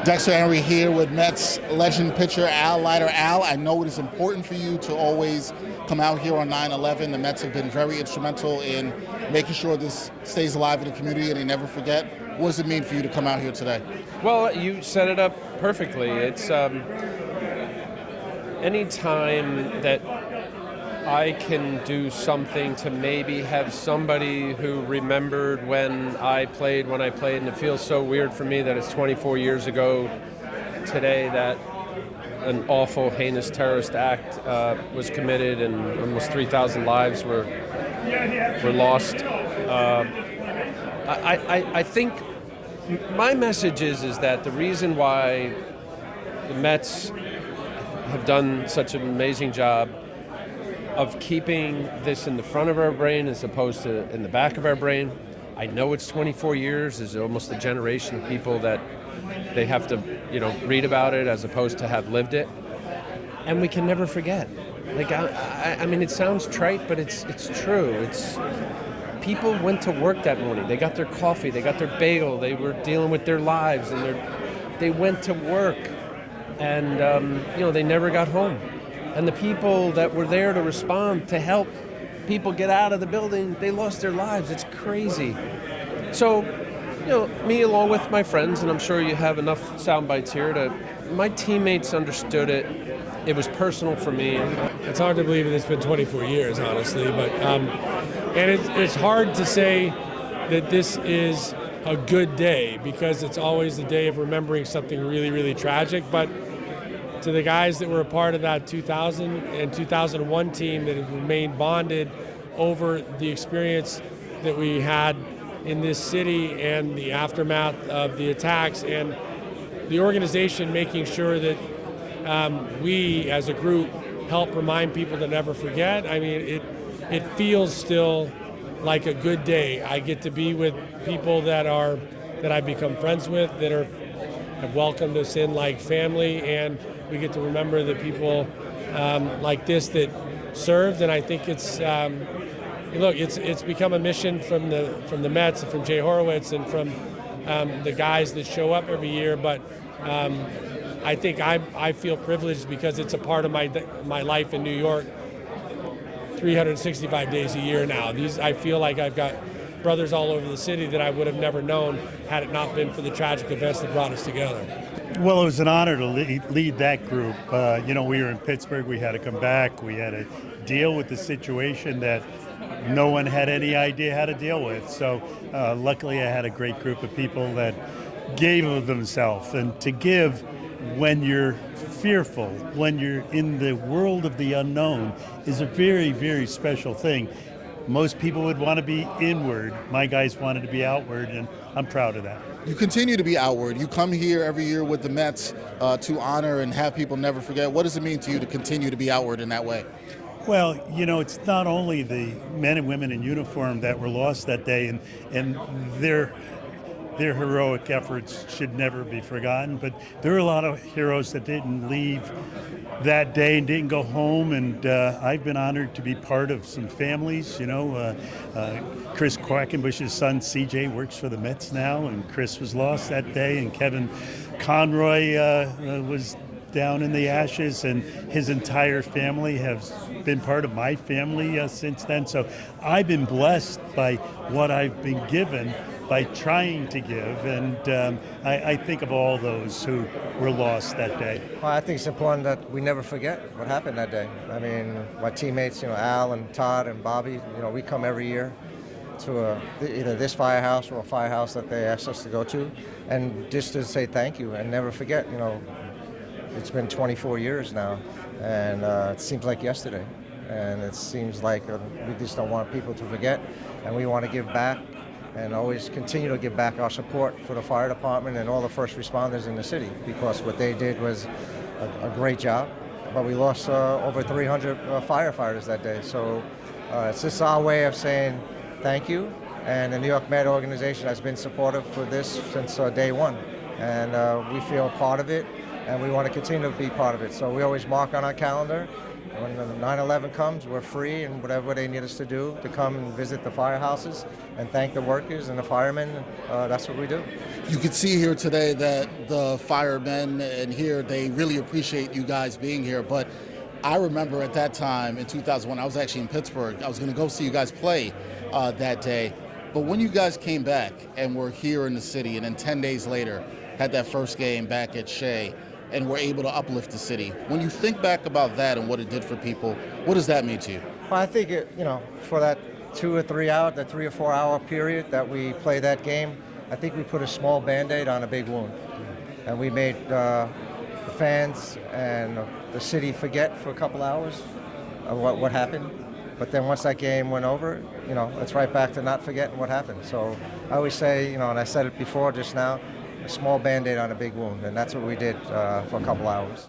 Dexter Henry here with Mets legend pitcher Leiter. Al, I know it is important for you to always come out here on 9/11. The Mets have been very instrumental in making sure this stays alive in the community and they never forget. What does it mean for you to come out here today? Well, you set it up perfectly. It's any time that I can do something to maybe have somebody who remembered when I played, and it feels so weird for me that it's 24 years ago today that an awful, heinous terrorist act was committed and almost 3,000 lives were lost. I think my message is that the reason why the Mets have done such an amazing job of keeping this in the front of our brain as opposed to in the back of our brain. I know it's 24 years. There's almost a generation of people that they have to, read about it as opposed to have lived it. And we can never forget. Like, I mean, it sounds trite, but it's true. It's people went to work that morning. They got their coffee. They got their bagel. They were dealing with their lives, and they went to work, and they never got home. And the people that were there to respond, to help people get out of the building, they lost their lives. It's crazy. So, me along with my friends, and I'm sure you have enough sound bites here, my teammates understood it. It was personal for me. It's hard to believe that it's been 24 years, honestly. But and it's hard to say that this is a good day because it's always the day of remembering something really, really tragic. But to the guys that were a part of that 2000 and 2001 team that have remained bonded over the experience that we had in this city and the aftermath of the attacks, and the organization making sure that we as a group help remind people to never forget. I mean, it feels still like a good day. I get to be with people that I've become friends with, that have welcomed us in like family, and we get to remember the people like this that served. And I think it's it's become a mission from the Mets and from Jay Horowitz and from the guys that show up every year. But I think I feel privileged because it's a part of my life in New York 365 days a year now. I feel like I've got brothers all over the city that I would have never known had it not been for the tragic events that brought us together. Well, it was an honor to lead that group. We were in Pittsburgh. We had to come back. We had to deal with the situation that no one had any idea how to deal with. So luckily I had a great group of people that gave of themselves. And to give when you're fearful, when you're in the world of the unknown, is a very, very special thing. Most people would want to be inward. My guys wanted to be outward, and I'm proud of that. You continue to be outward. You come here every year with the Mets to honor and have people never forget. What does it mean to you to continue to be outward in that way? Well, it's not only the men and women in uniform that were lost that day, and their heroic efforts should never be forgotten, but there are a lot of heroes that didn't leave that day and didn't go home, and I've been honored to be part of some families. Chris Quackenbush's son CJ works for the Mets now, and Chris was lost that day, and Kevin Conroy was down in the ashes, and his entire family has been part of my family since then. So I've been blessed by what I've been given by trying to give, and I think of all those who were lost that day. Well, I think it's important that we never forget what happened that day. I mean, my teammates, Al and Todd and Bobby, we come every year to either this firehouse or a firehouse that they asked us to go to, and just to say thank you and never forget. It's been 24 years now, and it seems like yesterday, and it seems like we just don't want people to forget, and we want to give back and always continue to give back our support for the fire department and all the first responders in the city, because what they did was a great job. But we lost over 300 firefighters that day. So it's just our way of saying thank you. And the New York Med organization has been supportive for this since day one. And we feel part of it, and we want to continue to be part of it. So we always mark on our calendar when the 9/11 comes, we're free, and whatever they need us to do to come and visit the firehouses and thank the workers and the firemen, that's what we do. You could see here today that the firemen in here, they really appreciate you guys being here. But I remember at that time in 2001, I was actually in Pittsburgh. I was going to go see you guys play that day. But when you guys came back and were here in the city, and then 10 days later had that first game back at Shea, and were able to uplift the city. When you think back about that and what it did for people, what does that mean to you? Well, I think for that 2 or 3 hour, that 3 or 4 hour period that we played that game, I think we put a small Band-Aid on a big wound, and we made the fans and the city forget for a couple hours of what happened. But then once that game went over, it's right back to not forgetting what happened. So I always say, and I said it before just now, a small Band-Aid on a big wound, and that's what we did for a couple hours.